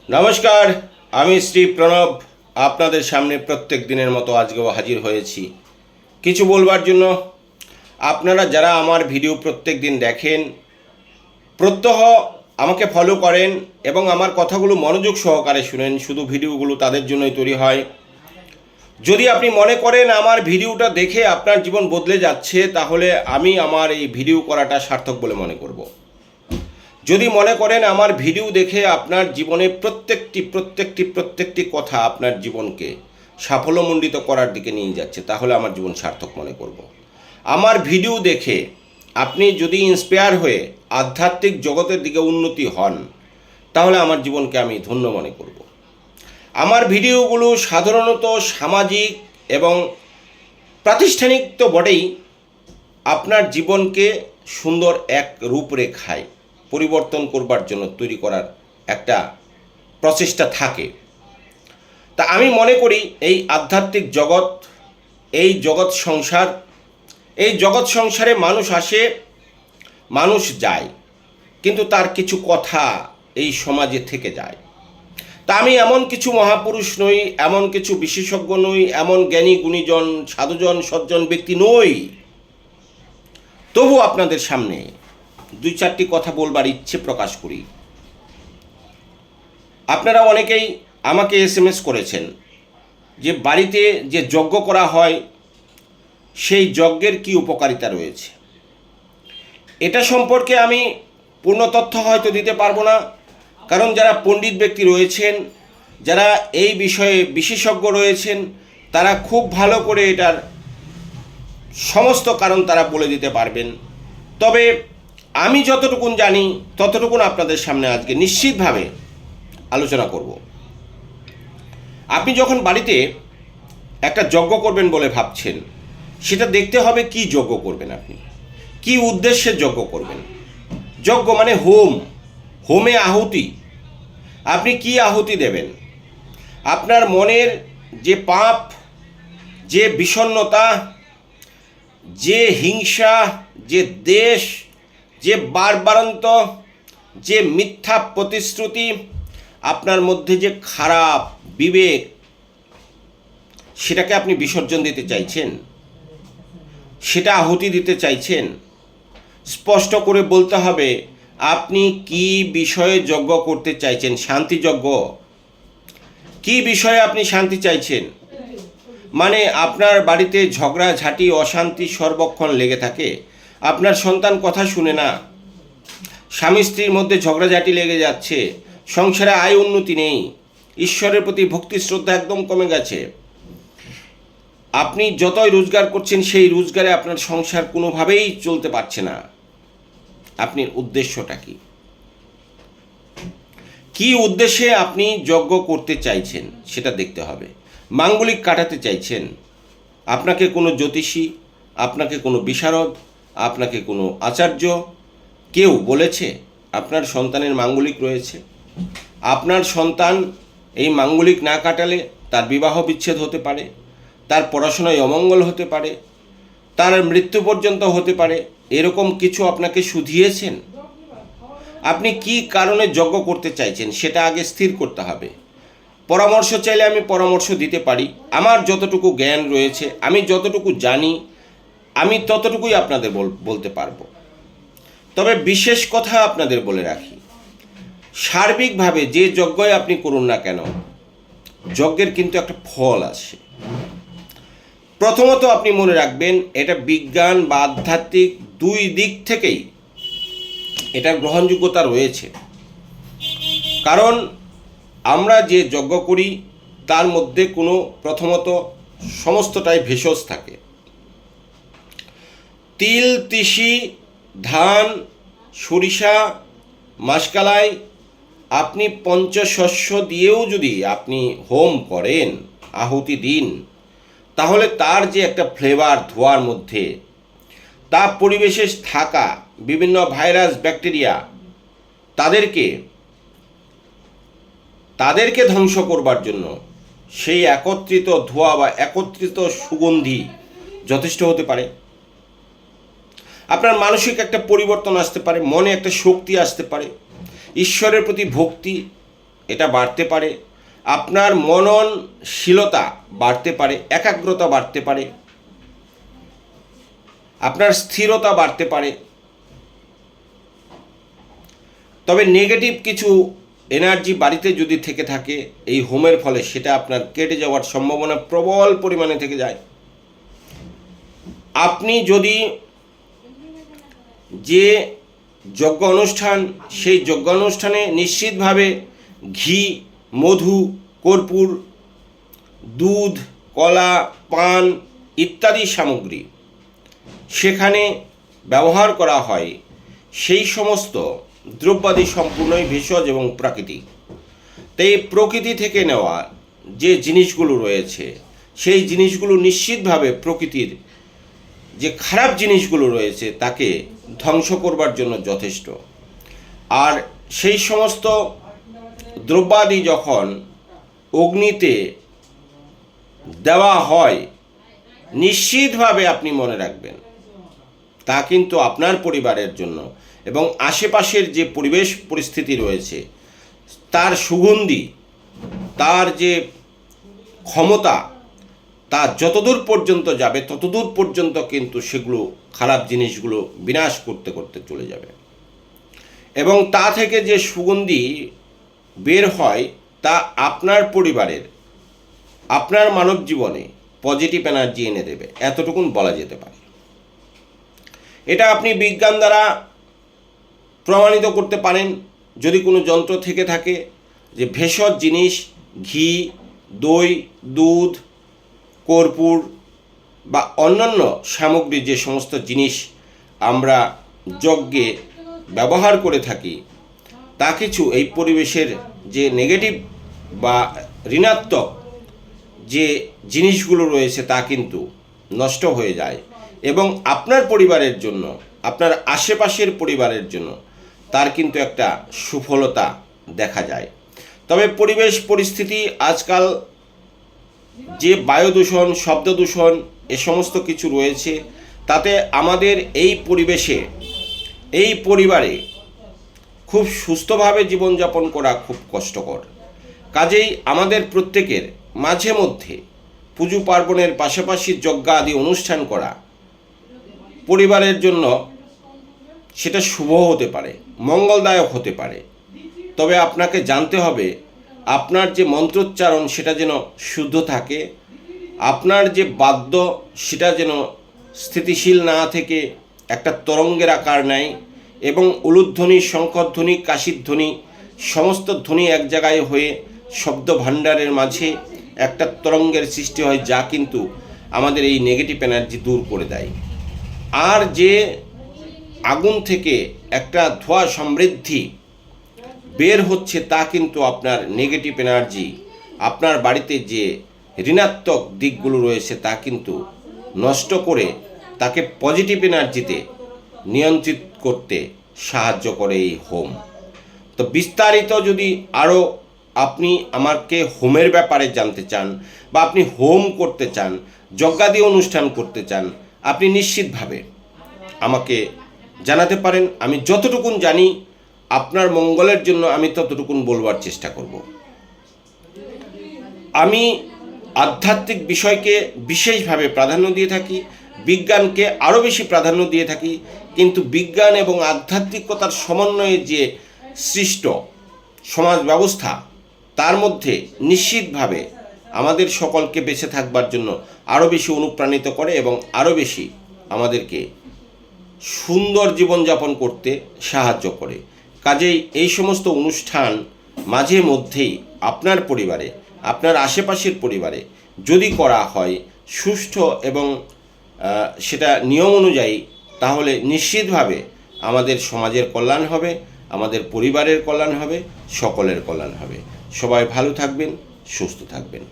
নমস্কার, আমি শ্রী প্রণব আপনাদের সামনে প্রত্যেক দিনের মতো আজকেও হাজির হয়েছি কিছু বলবার জন্য। আপনারা যারা আমার ভিডিও প্রত্যেক দিন দেখেন, প্রত্যহ আমাকে ফলো করেন এবং আমার কথাগুলো মনোযোগ সহকারে শুনেন, শুধু ভিডিওগুলো তাদের জন্যই তৈরি হয়। যদি আপনি মনে করেন আমার ভিডিওটা দেখে আপনার জীবন বদলে যাচ্ছে, তাহলে আমি আমার এই ভিডিও করাটা সার্থক বলে মনে করব। যদি মনে করেন আমার ভিডিও দেখে আপনার জীবনে প্রত্যেকটি কথা আপনার জীবনকে সাফল্যমণ্ডিত করার দিকে নিয়ে যাচ্ছে, তাহলে আমার জীবন সার্থক মনে করব। আমার ভিডিও দেখে আপনি যদি ইন্সপায়ার হয়ে আধ্যাত্মিক জগতের দিকে উন্নতি হন, তাহলে আমার জীবনকে আমি ধন্য মনে করব। আমার ভিডিওগুলো সাধারণত সামাজিক এবং প্রাতিষ্ঠানিক তো বটেই, আপনার জীবনকে সুন্দর এক রূপরেখায় পরিবর্তন করবার জন্য তৈরি করার একটা প্রচেষ্টা থাকে। তা আমি মনে করি এই আধ্যাত্মিক জগৎ, এই জগৎ সংসারে মানুষ আসে, মানুষ যায়, কিন্তু তার কিছু কথা এই সমাজে থেকে যায়। তা আমি এমন কিছু মহাপুরুষ নই, এমন কিছু বিশেষজ্ঞ নই, এমন জ্ঞানী গুণীজন সাধুজন সজ্জন ব্যক্তি নই, তবু আপনাদের সামনে দুই চারটি কথা বলবার ইচ্ছে প্রকাশ করি। আপনারা অনেকেই আমাকে SMS করেছেন যে বাড়িতে যে যজ্ঞ করা হয় সেই যজ্ঞের কি উপকারিতা রয়েছে। এটা সম্পর্কে আমি পূর্ণ তথ্য হয়তো দিতে পারবো না, কারণ যারা পণ্ডিত ব্যক্তি রয়েছেন, যারা এই বিষয়ে বিশেষজ্ঞ রয়েছেন, তারা খুব ভালো করে এটার সমস্ত কারণ তারা বলে দিতে পারবেন। তবে আমি যতটুকুন জানি ততটুকুন আপনাদের সামনে আজকে নিশ্চিতভাবে আলোচনা করব। আপনি যখন বাড়িতে একটা যজ্ঞ করবেন বলে ভাবছেন, সেটা দেখতে হবে কি যজ্ঞ করবেন, আপনি কি উদ্দেশ্যে যজ্ঞ করবেন। যজ্ঞ মানে হোমে আহুতি। আপনি কি আহুতি দেবেন? আপনার মনের যে পাপ, যে বিষণ্ণতা, যে হিংসা, যে দেশ, যে বারবারন্ত, যে মিথ্যা প্রতিশ্রুতি, আপনার মধ্যে যে খারাপ বিবেক, সেটাকে আপনি বিসর্জন দিতে চাইছেন, সেটা আহুতি দিতে চাইছেন। স্পষ্ট করে বলতে হবে আপনি কি বিষয়ে যজ্ঞ করতে চাইছেন। শান্তি যজ্ঞ, কি বিষয়ে আপনি শান্তি চাইছেন? মানে আপনার বাড়িতে ঝগড়াঝাঁটি অশান্তি সর্বক্ষণ লেগে থাকে, আপনার সন্তান কথা শুনে না, স্বামী স্ত্রীর মধ্যে ঝগড়াঝাঁটি লেগে যাচ্ছে, সংসারে আয় উন্নতি নেই, ঈশ্বরের প্রতি ভক্তি শ্রদ্ধা একদম কমে গেছে, আপনি যতই রোজগার করছেন সেই রোজগারে আপনার সংসার কোনোভাবেই চলতে পারছে না। আপনার উদ্দেশ্যটা কি? কি উদ্দেশ্যে আপনি যজ্ঞ করতে চাইছেন সেটা দেখতে হবে। মাঙ্গলিক কাটাতে চাইছেন, আপনাকে কোনো জ্যোতিষী, আপনাকে কোনো বিশারদ, আপনাকে কোনো আচার্য কেউ বলেছে আপনার সন্তানের মাঙ্গলিক রয়েছে? আপনার সন্তান এই মাঙ্গলিক না কাটালে তার বিবাহ বিচ্ছেদ হতে পারে, তার পড়াশোনায় অমঙ্গল হতে পারে, তার মৃত্যু পর্যন্ত হতে পারে, এরকম কিছু আপনাকে শুধিয়েছেন? আপনি কি কারণে যজ্ঞ করতে চাইছেন সেটা আগে স্থির করতে হবে। পরামর্শ চাইলে আমি পরামর্শ দিতে পারি, আমার যতটুকু জ্ঞান রয়েছে, আমি যতটুকু জানি, আমি ততটুকুই আপনাদের বলতে পারবো। তবে বিশেষ কথা আপনাদের বলে রাখি, সার্বিকভাবে যে যজ্ঞই আপনি করুন না কেন, যজ্ঞের কিন্তু একটা ফল আসে। প্রথমত আপনি মনে রাখবেন, এটা বিজ্ঞান বা আধ্যাত্মিক দুই দিক থেকেই এটার গ্রহণযোগ্যতা রয়েছে। কারণ আমরা যে যজ্ঞ করি তার মধ্যে কোনো প্রথমত সমস্তটাই ভেষজ থাকে। তিল, তিসি, ধান, সরিষা, মাসকালাই, আপনি পঞ্চশস্য দিয়েও যদি আপনি হোম করেন, আহুতি দিন, তাহলে তার যে একটা ফ্লেভার ধোয়ার মধ্যে, তা পরিবেশে থাকা বিভিন্ন ভাইরাস ব্যাকটেরিয়া তাদেরকে ধ্বংস করবার জন্য সেই একত্রিত ধোঁয়া বা একত্রিত সুগন্ধি যথেষ্ট হতে পারে। আপনার মানসিক একটা পরিবর্তন আসতে পারে, মনে একটা শক্তি আসতে পারে, ঈশ্বরের প্রতি ভক্তি এটা বাড়তে পারে, আপনার মননশীলতা বাড়তে পারে, একাগ্রতা বাড়তে পারে, আপনার স্থিরতা বাড়তে পারে। তবে নেগেটিভ কিছু এনার্জি বাড়িতে যদি থেকে থাকে এই হোমের ফলে, সেটা আপনার কেটে যাওয়ার সম্ভাবনা প্রবল পরিমাণে থেকে যায়। আপনি যদি যে যজ্ঞ অনুষ্ঠান, সেই যজ্ঞ অনুষ্ঠানে নিশ্চিতভাবে ঘি, মধু, কর্পূর, দুধ, কলা, পান ইত্যাদি সামগ্রী সেখানে ব্যবহার করা হয়, সেই সমস্ত দ্রব্যাদি সম্পূর্ণই ভেষজ এবং প্রাকৃতিক। তাই প্রকৃতি থেকে নেওয়া যে জিনিসগুলো রয়েছে, সেই জিনিসগুলো নিশ্চিতভাবে প্রকৃতির যে খারাপ জিনিসগুলো রয়েছে তাকে ধ্বংস করবার জন্য যথেষ্ট। আর সেই সমস্ত দ্রব্যাদি যখন অগ্নিতে দেওয়া হয়, নিশ্চিতভাবে আপনি মনে রাখবেন তা কিন্তু আপনার পরিবারের জন্য এবং আশেপাশের যে পরিবেশ পরিস্থিতি রয়েছে তার সুগন্ধি, তার যে ক্ষমতা, তা যতদূর পর্যন্ত যাবে ততদূর পর্যন্ত কিন্তু সেগুলো খারাপ জিনিসগুলো বিনাশ করতে করতে চলে যাবে। এবং তা থেকে যে সুগন্ধি বের হয় তা আপনার পরিবারের, আপনার মানব জীবনে পজিটিভ এনার্জি এনে দেবে, এতটুকুন বলা যেতে পারে। এটা আপনি বিজ্ঞান দ্বারা প্রমাণিত করতে পারেন। যদি কোনো যন্ত্র থেকে থাকে যে ভেষজ জিনিস, ঘি, দই, দুধ, কর্পূর বা অন্যান্য সামগ্রী, যে সমস্ত জিনিস আমরা যজ্ঞে ব্যবহার করে থাকি, তা কিছু এই পরিবেশের যে নেগেটিভ বা ঋণাত্মক যে জিনিসগুলো রয়েছে তা কিন্তু নষ্ট হয়ে যায় এবং আপনার পরিবারের জন্য, আপনার আশেপাশের পরিবারের জন্য তার কিন্তু একটা সুফলতা দেখা যায়। তবে পরিবেশ পরিস্থিতি আজকাল যে বায়ু দূষণ, শব্দ দূষণ, এ সমস্ত কিছু রয়েছে, তাতে আমাদের এই পরিবেশে, এই পরিবারে খুব সুস্থভাবে জীবনযাপন করা খুব কষ্টকর। কাজেই আমাদের প্রত্যেকের মাঝে মধ্যে পুজো পার্বণের পাশাপাশি যজ্ঞ আদি অনুষ্ঠান করা পরিবারের জন্য সেটা শুভ হতে পারে, মঙ্গলদায়ক হতে পারে। তবে আপনাকে জানতে হবে আপনার যে মন্ত্রোচ্চারণ সেটা যেন শুদ্ধ থাকে, আপনার যে বাদ্য সেটা যেন স্থিতিশীল না থেকে একটা তরঙ্গের আকার নেয় এবং উলুধ্বনি, শঙ্খধ্বনি, কাশিধ্বনি সমস্ত ধ্বনি এক জায়গায় হয়ে শব্দ ভাণ্ডারের মাঝে একটা তরঙ্গের সৃষ্টি হয়, যা কিন্তু আমাদের এই নেগেটিভ এনার্জি দূর করে দেয়। আর যে আগুন থেকে একটা ধোঁয়া সমৃদ্ধি বের হচ্ছে, তা কিন্তু আপনার নেগেটিভ এনার্জি, আপনার বাড়িতে যে ঋণাত্মক দিকগুলো রয়েছে তা কিন্তু নষ্ট করে তাকে পজিটিভ এনার্জিতে নিয়ন্ত্রিত করতে সাহায্য করে এই হোম। তো বিস্তারিত যদি আরও আপনি আমাকে হোমের ব্যাপারে জানতে চান বা আপনি হোম করতে চান, যজ্ঞাদি অনুষ্ঠান করতে চান, আপনি নিশ্চিতভাবে আমাকে জানাতে পারেন। আমি যতটুকুন জানি আপনার মঙ্গলের জন্য আমি ততটুকুন বলবার চেষ্টা করব। আমি আধ্যাত্মিক বিষয়কে বিশেষভাবে প্রাধান্য দিয়ে থাকি, বিজ্ঞানকে আরও বেশি প্রাধান্য দিয়ে থাকি, কিন্তু বিজ্ঞান এবং আধ্যাত্মিকতার সমন্বয়ে যে সৃষ্ট সমাজ ব্যবস্থা, তার মধ্যে নিশ্চিতভাবে আমাদের সকলকে বেঁচে থাকবার জন্য আরও বেশি অনুপ্রাণিত করে এবং আরও বেশি আমাদেরকে সুন্দর জীবনযাপন করতে সাহায্য করে। কাজেই এই সমস্ত অনুষ্ঠান মাঝে মধ্যেই আপনার পরিবারে, আপনার আশেপাশের পরিবারে যদি করা হয় সুষ্ঠু এবং সেটা নিয়ম অনুযায়ী, তাহলে নিশ্চিতভাবে আমাদের সমাজের কল্যাণ হবে, আমাদের পরিবারের কল্যাণ হবে, সকলের কল্যাণ হবে। সবাই ভালো থাকবেন, সুস্থ থাকবেন।